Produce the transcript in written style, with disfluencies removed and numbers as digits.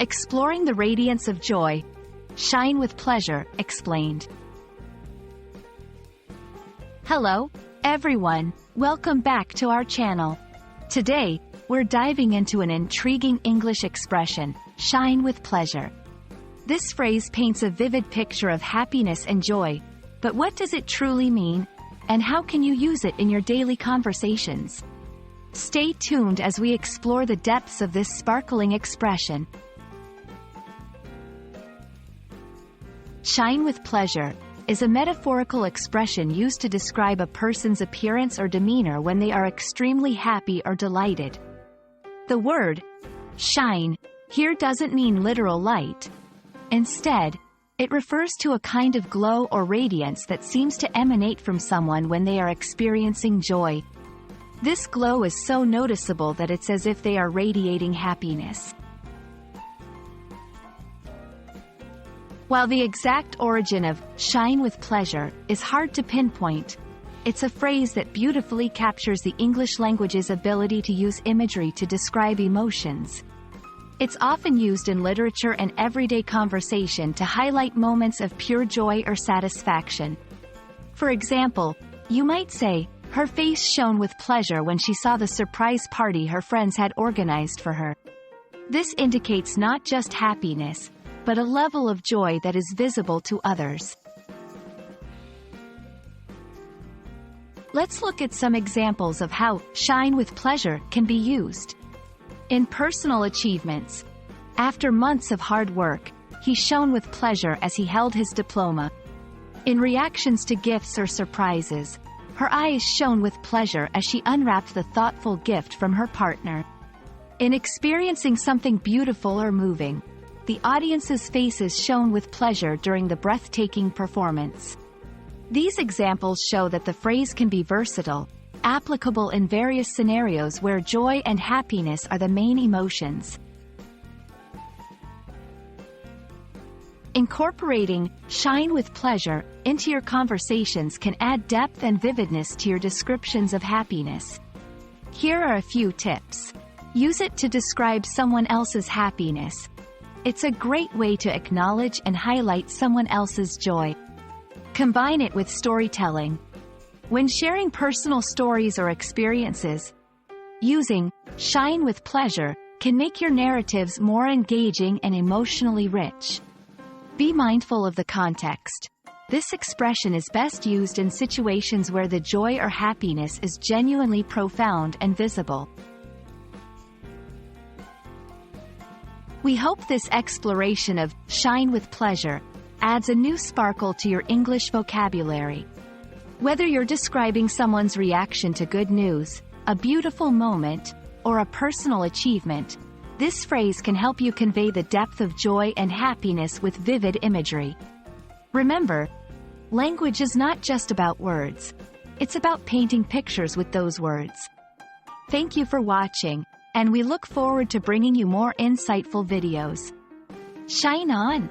Exploring the radiance of joy. Shine with pleasure, explained. Hello, everyone. Welcome back to our channel. Today, we're diving into an intriguing English expression, shine with pleasure. This phrase paints a vivid picture of happiness and joy, but what does it truly mean, and how can you use it in your daily conversations? Stay tuned as we explore the depths of this sparkling expression. Shine with pleasure is a metaphorical expression used to describe a person's appearance or demeanor when they are extremely happy or delighted. The word shine here doesn't mean literal light. Instead, it refers to a kind of glow or radiance that seems to emanate from someone when they are experiencing joy. This glow is so noticeable that it's as if they are radiating happiness. While the exact origin of shine with pleasure is hard to pinpoint, it's a phrase that beautifully captures the English language's ability to use imagery to describe emotions. It's often used in literature and everyday conversation to highlight moments of pure joy or satisfaction. For example, you might say, "Her face shone with pleasure when she saw the surprise party her friends had organized for her." This indicates not just happiness, but a level of joy that is visible to others. Let's look at some examples of how shine with pleasure can be used. In personal achievements, after months of hard work, he shone with pleasure as he held his diploma. In reactions to gifts or surprises, her eyes shone with pleasure as she unwrapped the thoughtful gift from her partner. In experiencing something beautiful or moving, the audience's faces shone with pleasure during the breathtaking performance. These examples show that the phrase can be versatile, applicable in various scenarios where joy and happiness are the main emotions. Incorporating shine with pleasure into your conversations can add depth and vividness to your descriptions of happiness. Here are a few tips. Use it to describe someone else's happiness. It's a great way to acknowledge and highlight someone else's joy. Combine it with storytelling. When sharing personal stories or experiences, using shine with pleasure can make your narratives more engaging and emotionally rich. Be mindful of the context. This expression is best used in situations where the joy or happiness is genuinely profound and visible. We hope this exploration of shine with pleasure adds a new sparkle to your English vocabulary. Whether you're describing someone's reaction to good news, a beautiful moment, or a personal achievement, this phrase can help you convey the depth of joy and happiness with vivid imagery. Remember, language is not just about words. It's about painting pictures with those words. Thank you for watching, and we look forward to bringing you more insightful videos. Shine on!